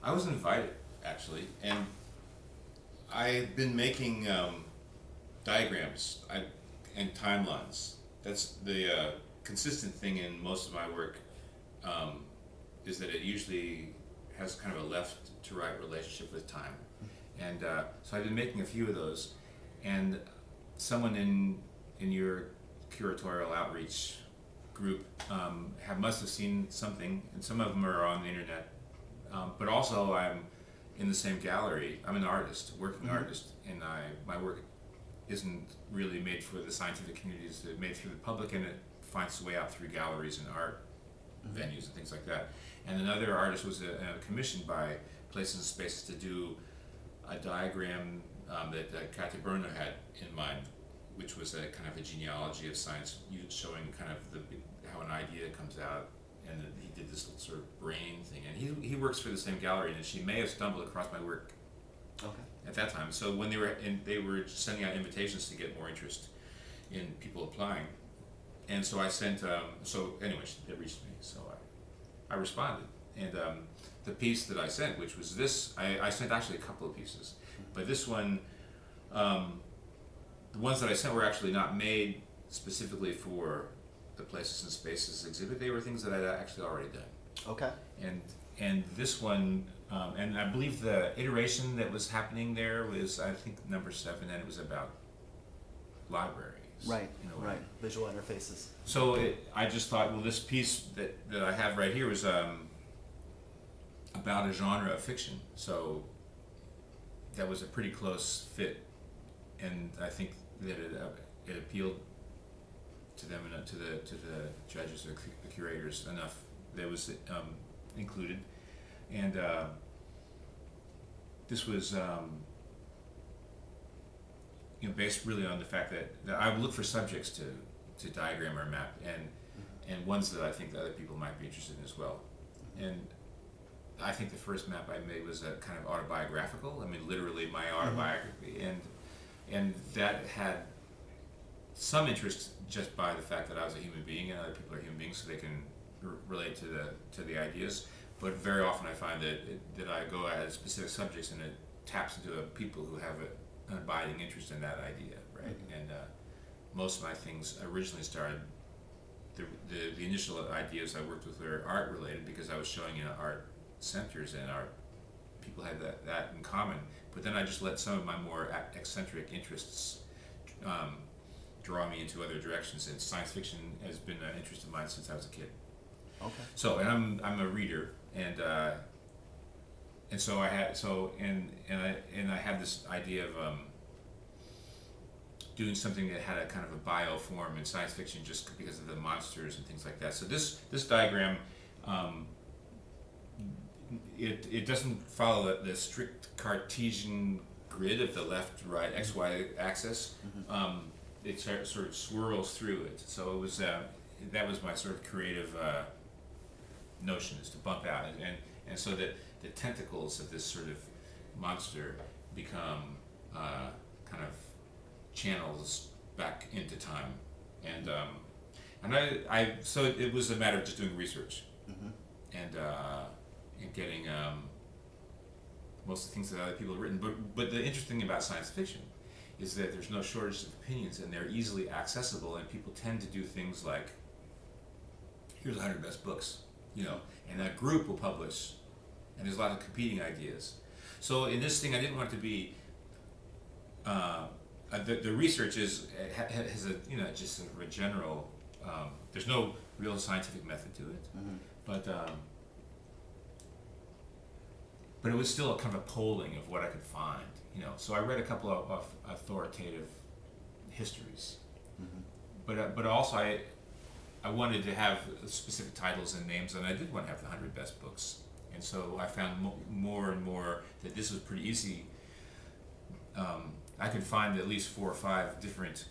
I was invited, actually, and I've been making diagrams and timelines. That's the consistent thing in most of my work, is that it usually has kind of a left to right relationship with time. And so I've been making a few of those, and someone in your curatorial outreach group must have seen something, and some of them are on the internet. But also I'm in the same gallery. I'm an artist, working artist, and my work isn't really made for the scientific communities. It's made for the public, and it finds its way out through galleries and art venues and things like that. And another artist was commissioned by Places and Spaces to do a diagram that Katja Berner had in mind, which was a kind of a genealogy of science, showing kind of how an idea comes out. And then he did this sort of brain thing, and he works for the same gallery, and she may have stumbled across my work at that time. So when they were sending out invitations to get more interest in people applying, and so I sent. So anyway, it reached me, so I responded, and the piece that I sent, which was this, I sent actually a couple of pieces, but this one, the ones that I sent were actually not made specifically for the Places and Spaces exhibit. They were things that I'd actually already done. Okay. And this one, and I believe the iteration that was happening there was, I think, number 7, and it was about libraries. Right. In a way. Right. Visual interfaces. So I just thought, well, this piece that I have right here was about a genre of fiction. So that was a pretty close fit, and I think that it appealed to them and to the judges or the curators enough that was included. And this was based really on the fact that I would look for subjects to diagram or map, and ones that I think that other people might be interested in as well. And I think the first map I made was a kind of autobiographical. I mean, literally my autobiography, and that had some interest just by the fact that I was a human being and other people are human beings, so they can relate to the ideas. But very often I find that I go at specific subjects, and it taps into people who have an abiding interest in that idea, right? And most of my things originally started. The initial ideas I worked with were art related, because I was showing art centers and art people had that in common. But then I just let some of my more eccentric interests draw me into other directions, and science fiction has been an interest of mine since I was a kid. Okay. So, and I'm a reader, and so I had I had this idea of doing something that had a kind of a bio form in science fiction, just because of the monsters and things like that. So this diagram, it doesn't follow the strict Cartesian grid of the left-right XY axis. It sort of swirls through it. So it was that was my sort of creative notion, is to bump out, and so that the tentacles of this sort of monster become kind of channels back into time, and I so it was a matter of just doing research, and getting most of the things that other people have written. But the interesting thing about science fiction is that there's no shortage of opinions, and they're easily accessible, and people tend to do things like, here's 100 best books, and a group will publish, and there's a lot of competing ideas. So in this thing, I didn't want it to be, the research has a, just sort of a general, there's no real scientific method to it, but it was still a kind of a polling of what I could find, So I read a couple of authoritative histories, but also I wanted to have specific titles and names, and I did want to have the 100 best books, and so I found more and more that this was pretty easy. I could find at least 4 or 5 different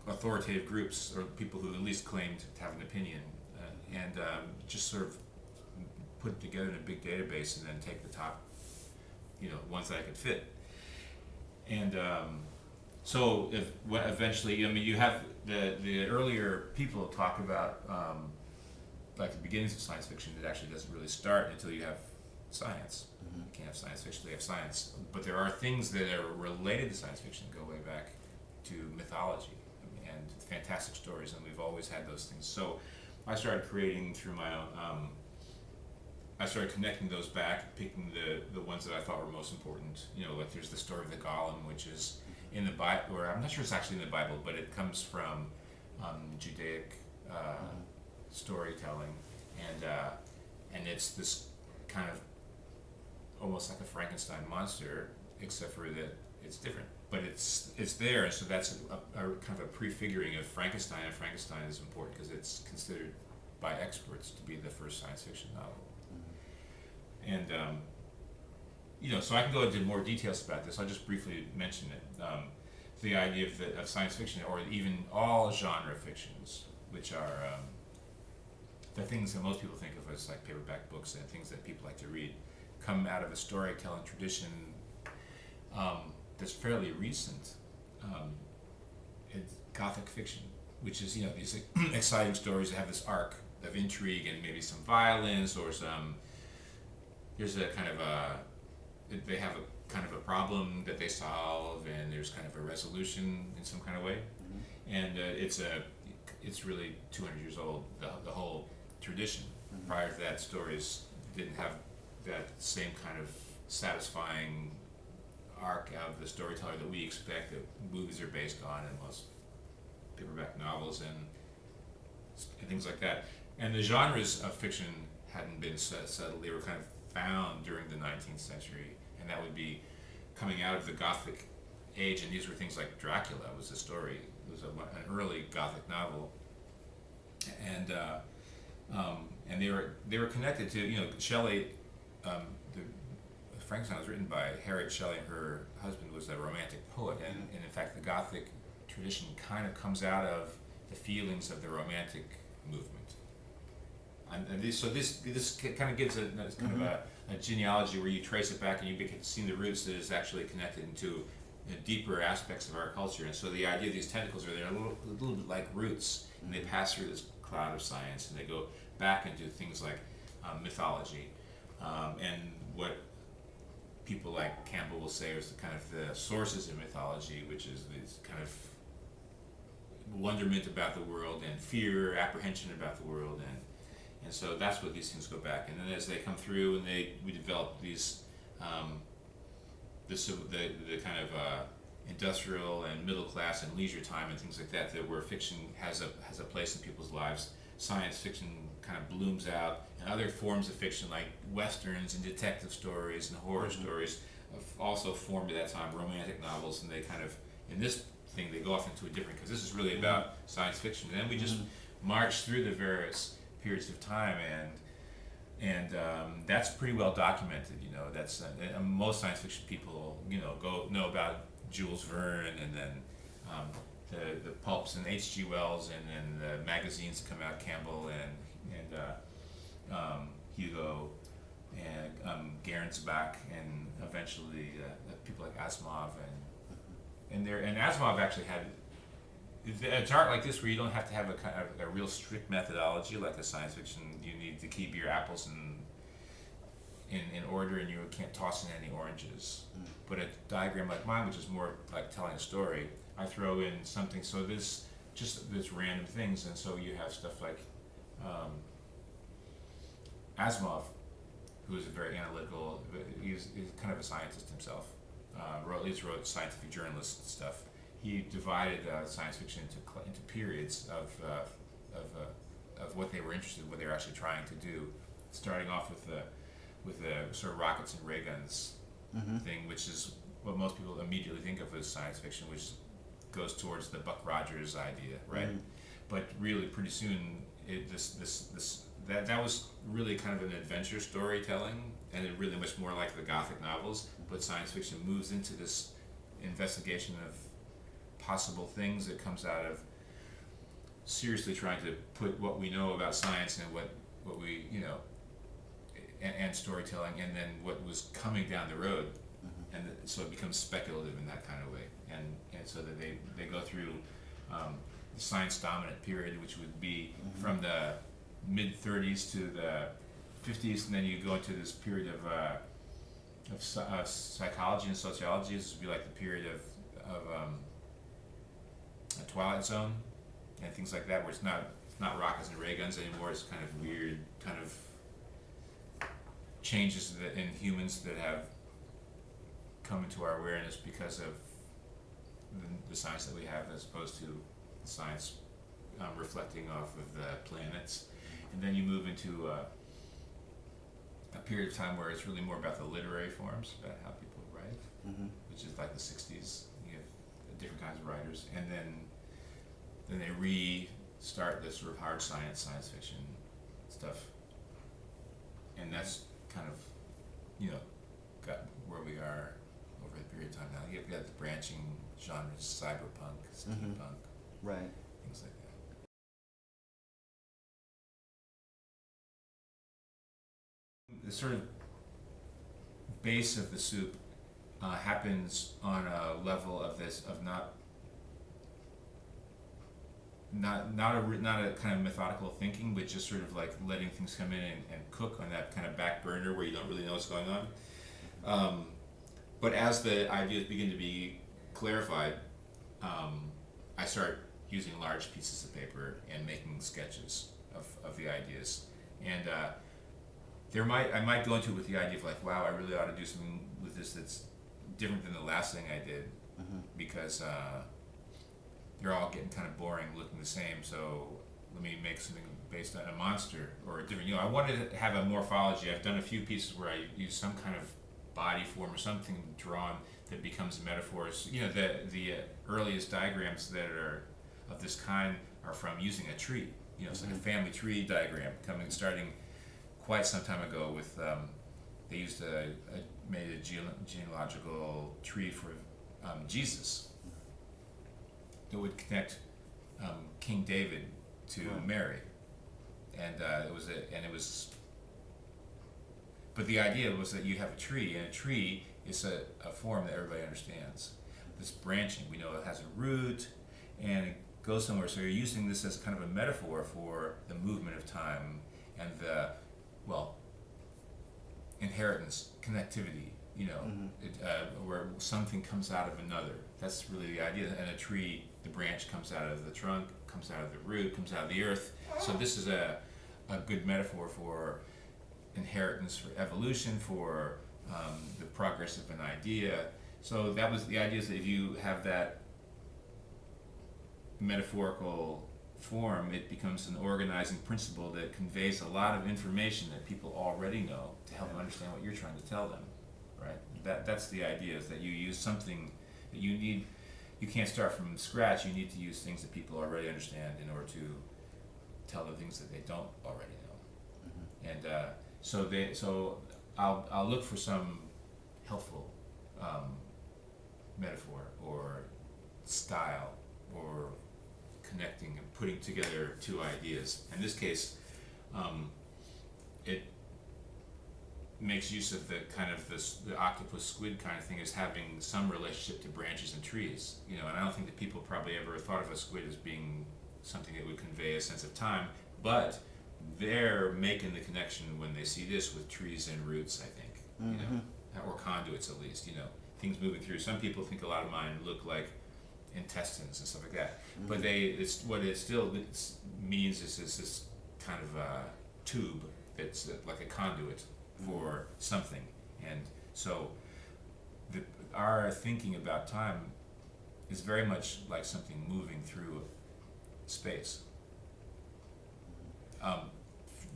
authoritative groups, or people who at least claimed to have an opinion, and just sort of put it together in a big database, and then take the top, ones that I could fit. And so eventually, you have the earlier people talk about like the beginnings of science fiction. It actually doesn't really start until you have science. You can't have science fiction, they have science. But there are things that are related to science fiction that go way back to mythology and fantastic stories, and we've always had those things. So I started creating through my own, I started connecting those back, picking the ones that I thought were most important. You know, like there's the story of the Golem, which is in the Bible, or I'm not sure it's actually in the Bible, but it comes from Judaic storytelling, and it's this kind of almost like a Frankenstein monster, except for that it's different. But it's there, and so that's a kind of a prefiguring of Frankenstein, and Frankenstein is important because it's considered by experts to be the first science fiction novel. And you know, so I can go into more details about this. I'll just briefly mention it. The idea of science fiction, or even all genre fictions, which are the things that most people think of as like paperback books and things that people like to read, come out of a storytelling tradition that's fairly recent. It's Gothic fiction, which is, you know, these exciting stories that have this arc of intrigue and maybe some violence or some. There's a kind of they have a kind of a problem that they solve, and there's kind of a resolution in some kind of way, and it's really 200 years old. The whole tradition. Prior to that, stories didn't have that same kind of satisfying arc of the storyteller that we expect that movies are based on, and most paperback novels and things like that. And the genres of fiction hadn't been settled. They were kind of found during the 19th century, and that would be coming out of the Gothic age, and these were things like Dracula was a story. It was an early Gothic novel, and they were connected to, you know, Shelley. Frankenstein was written by Harriet Shelley, and her husband was a romantic poet, and in fact the Gothic tradition kind of comes out of the feelings of the Romantic movement. And this kind of gives a kind of a genealogy where you trace it back and you get to see the roots that is actually connected into deeper aspects of our culture. And so the idea of these tentacles are there a little bit like roots, and they pass through this cloud of science, and they go back into things like mythology, and what people like Campbell will say is the kind of the sources of mythology, which is this kind of wonderment about the world and fear, apprehension about the world, and so that's what these things go back. And then as they come through, and we develop these the kind of industrial and middle class and leisure time and things like that, where fiction has a place in people's lives. Science fiction kind of blooms out, and other forms of fiction like westerns and detective stories and horror stories have also formed at that time. Romantic novels, and they kind of, in this thing, they go off into a different, because this is really about science fiction. And then we just march through the various periods of time, and that's pretty well documented. You know, that's most science fiction people, you know, know about Jules Verne, and then the pulps and H.G. Wells, and then the magazines that come out, Campbell and Hugo and Gernsback, and eventually people like Asimov, and Asimov actually had a chart like this where you don't have to have a real strict methodology like a science fiction. You need to keep your apples in order, and you can't toss in any oranges. But a diagram like mine, which is more like telling a story, I throw in something, so this random things, and so you have stuff like Asimov, who is a very analytical, he's kind of a scientist himself, wrote scientific journalist stuff. He divided science fiction into periods of what they were interested in, what they were actually trying to do, starting off with the sort of rockets and ray guns thing, which is what most people immediately think of as science fiction, which goes towards the Buck Rogers idea, right? But really, pretty soon, that was really kind of an adventure storytelling, and it really much more like the Gothic novels. But science fiction moves into this investigation of possible things that comes out of seriously trying to put what we know about science and what we, you know, and storytelling, and then what was coming down the road, and so it becomes speculative in that kind of way, and so that they go through the science dominant period, which would be from the mid 30s to the 50s, and then you go into this period of psychology and sociology. This would be like the period of a Twilight Zone and things like that, where it's not rockets and ray guns anymore. It's kind of weird, kind of changes in humans that have come into our awareness because of the science that we have, as opposed to the science reflecting off of the planets. And then you move into a period of time where it's really more about the literary forms, about how people write, which is like the 60s. You have different kinds of writers, and then they restart this sort of hard science fiction stuff, and that's kind of, got where we are over the period of time now. You've got the branching genres, cyberpunk, steampunk, Right. things like that. The sort of base of the soup happens on a level of this, of not a kind of methodical thinking, but just sort of like letting things come in and cook on that kind of back burner where you don't really know what's going on. But as the ideas begin to be clarified, I start using large pieces of paper and making sketches of the ideas. And I might go into it with the idea of like, wow, I really ought to do something with this that's different than the last thing I did, because they're all getting kind of boring, looking the same. So let me make something based on a monster or a different. I wanted to have a morphology. I've done a few pieces where I use some kind of body form or something drawn that becomes metaphors. The earliest diagrams that are of this kind are from using a tree. It's like a family tree diagram starting quite some time ago with they used made a genealogical tree for Jesus that would connect King David to Mary, and but the idea was that you have a tree, and a tree is a form that everybody understands. This branching, we know it has a root, and it goes somewhere. So you're using this as kind of a metaphor for the movement of time and the, inheritance, connectivity. Where something comes out of another. That's really the idea. And a tree, the branch comes out of the trunk, comes out of the root, comes out of the earth. So this is a good metaphor for inheritance, for evolution, for the progress of an idea. So that was the idea, is that if you have that metaphorical form, it becomes an organizing principle that conveys a lot of information that people already know to help them understand what you're trying to tell them, right? That's the idea, is that you use something that you need. You can't start from scratch. You need to use things that people already understand in order to tell them things that they don't already know. And so I'll look for some helpful metaphor or style or connecting and putting together two ideas. In this case, it makes use of the kind of the octopus squid kind of thing as having some relationship to branches and trees. And I don't think that people probably ever thought of a squid as being something that would convey a sense of time, but they're making the connection when they see this with trees and roots, I think, or conduits at least, things moving through. Some people think a lot of mine look like intestines and stuff like that, but what it still means is this kind of tube that's like a conduit for something. And so our thinking about time is very much like something moving through space.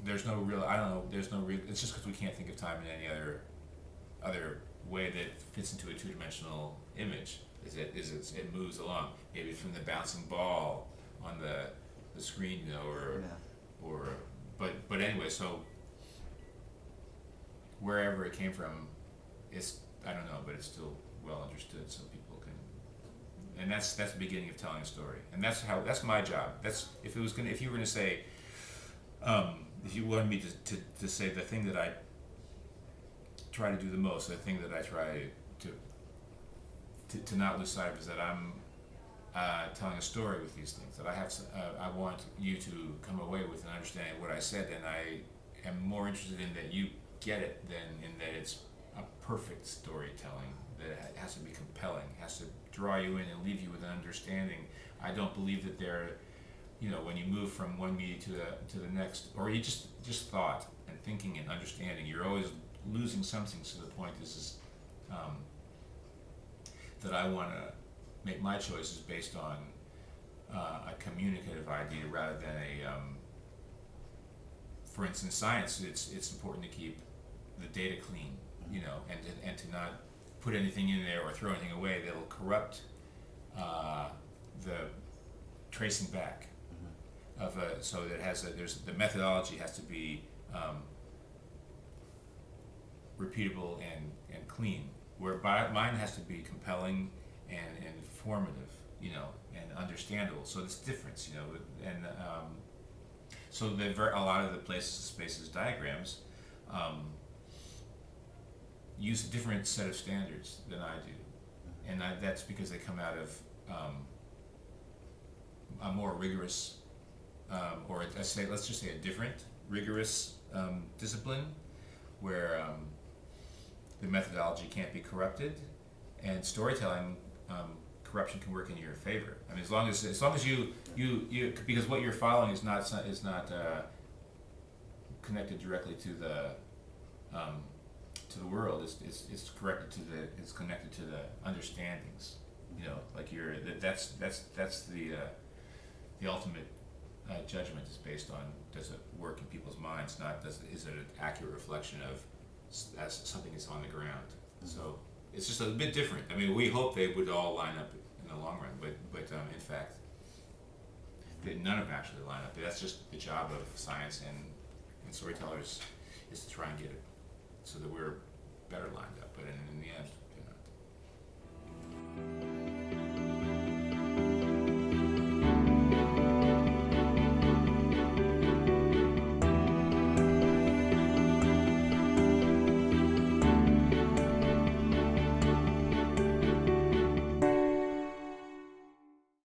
There's no real, it's just because we can't think of time in any other way that fits into a two-dimensional image. It moves along, maybe from the bouncing ball on the screen, but anyway, so wherever it came from, I don't know, but it's still well understood, so people can, and that's the beginning of telling a story, and that's my job. If you were gonna say, if you wanted me to say the thing that I try to do the most, the thing that I try to not lose sight of, is that I'm telling a story with these things. That I want you to come away with an understanding of what I said, and am more interested in that you get it than in that it's a perfect storytelling, that it has to be compelling, has to draw you in and leave you with an understanding. I don't believe that there, when you move from one media to the next, or you just thought and thinking and understanding, you're always losing something. So the point is that I want to make my choices based on a communicative idea rather than for instance, science. It's important to keep the data clean, and to not put anything in there or throw anything away that'll corrupt the tracing back of so that there's the methodology has to be repeatable and clean, where mine has to be compelling and informative, and understandable. So this difference, and so a lot of the places, spaces, diagrams use a different set of standards than I do, and that's because they come out of a more rigorous, or let's just say a different rigorous discipline, where the methodology can't be corrupted, and storytelling, corruption can work in your favor. I mean, as long as you because what you're following is not connected directly to the world. It's connected to the understandings. Like that's the ultimate judgment is based on, does it work in people's minds, not is it an accurate reflection of as something that's on the ground. So it's just a bit different. I mean, we hope they would all line up in the long run, but in fact, none of them actually line up. That's just the job of science and storytellers, is to try and get it so that we're better lined up. But in the end,